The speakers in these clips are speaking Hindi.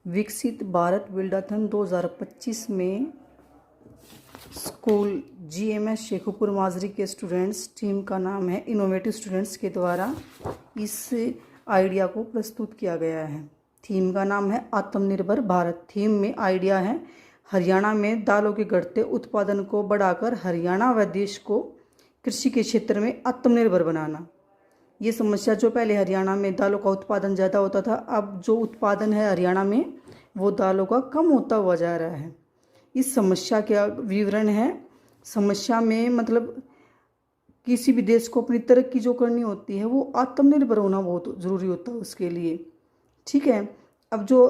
विकसित भारत बिल्डाथन 2025 में स्कूल जीएमएस शेखुपुर माजरी के स्टूडेंट्स, टीम का नाम है इनोवेटिव स्टूडेंट्स के द्वारा इस आइडिया को प्रस्तुत किया गया है। थीम का नाम है आत्मनिर्भर भारत। थीम में आइडिया है हरियाणा में दालों के घटते उत्पादन को बढ़ाकर हरियाणा व देश को कृषि के क्षेत्र में आत्मनिर्भर बनाना। ये समस्या जो पहले हरियाणा में दालों का उत्पादन ज़्यादा होता था, अब जो उत्पादन है हरियाणा में वो दालों का कम होता हुआ जा रहा है। इस समस्या का विवरण है। समस्या में मतलब किसी भी देश को अपनी तरक्की जो करनी होती है वो आत्मनिर्भर होना बहुत ज़रूरी होता है उसके लिए। ठीक है। अब जो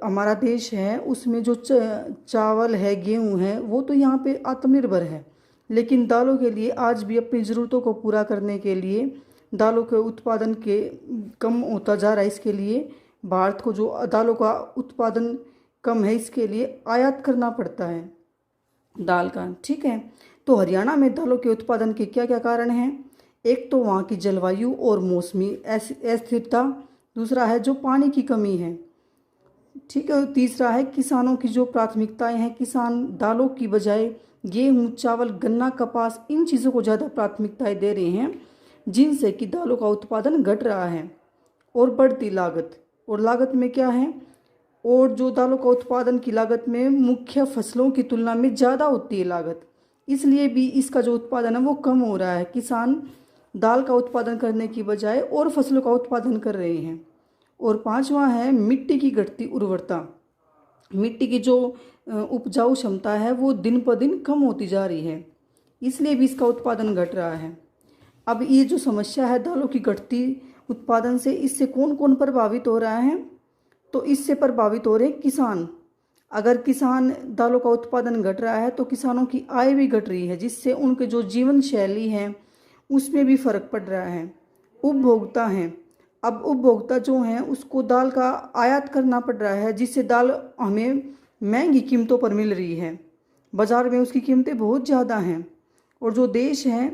हमारा देश है उसमें जो चावल है, गेहूँ है, वो तो यहाँ पे आत्मनिर्भर है, लेकिन दालों के लिए आज भी अपनी ज़रूरतों को पूरा करने के लिए दालों के उत्पादन के कम होता जा रहा है। इसके लिए भारत को जो दालों का उत्पादन कम है, इसके लिए आयात करना पड़ता है दाल का। ठीक है। तो हरियाणा में दालों के उत्पादन के क्या क्या कारण हैं? एक तो वहाँ की जलवायु और मौसमी अस्थिरता, दूसरा है जो पानी की कमी है। ठीक है। तीसरा है किसानों की जो प्राथमिकताएं हैं, किसान दालों की बजाय गेहूँ, चावल, गन्ना, कपास, इन चीज़ों को ज़्यादा प्राथमिकताएं दे रहे हैं, जिनसे कि दालों का उत्पादन घट रहा है। और बढ़ती लागत, और लागत में क्या है, और जो दालों का उत्पादन की लागत में मुख्य फसलों की तुलना में ज़्यादा होती है लागत, इसलिए भी इसका जो उत्पादन है वो कम हो रहा है। किसान दाल का उत्पादन करने की बजाय और फसलों का उत्पादन कर रहे हैं। और पांचवा है मिट्टी की घटती उर्वरता। मिट्टी की जो उपजाऊ क्षमता है वो दिन पर दिन कम होती जा रही है, इसलिए भी इसका उत्पादन घट रहा है। अब ये जो समस्या है दालों की घटती उत्पादन से, इससे कौन कौन प्रभावित हो रहा है? तो इससे प्रभावित हो रहे किसान। अगर किसान दालों का उत्पादन घट रहा है तो किसानों की आय भी घट रही है, जिससे उनके जो जीवन शैली है उसमें भी फर्क पड़ रहा है। उपभोक्ता हैं, अब उपभोक्ता जो हैं उसको दाल का आयात करना पड़ रहा है, जिससे दाल हमें महंगी कीमतों पर मिल रही है। बाज़ार में उसकी कीमतें बहुत ज़्यादा हैं। और जो देश है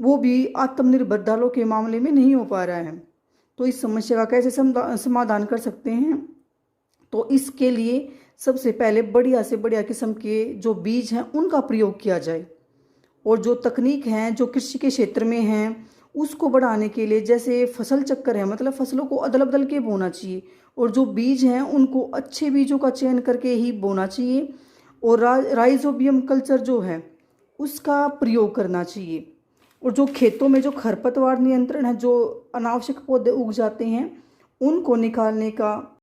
वो भी आत्मनिर्भर दालों के मामले में नहीं हो पा रहा है। तो इस समस्या का कैसे समाधान कर सकते हैं? तो इसके लिए सबसे पहले बढ़िया से बढ़िया किस्म के जो बीज हैं उनका प्रयोग किया जाए, और जो तकनीक हैं जो कृषि के क्षेत्र में हैं उसको बढ़ाने के लिए, जैसे फसल चक्कर है, मतलब फसलों को अदल बदल के बोना चाहिए, और जो बीज हैं उनको अच्छे बीजों का चयन करके ही बोना चाहिए, और राइजोबियम कल्चर जो है उसका प्रयोग करना चाहिए। और जो खेतों में जो खरपतवार नियंत्रण है, जो अनावश्यक पौधे उग जाते हैं उनको निकालने का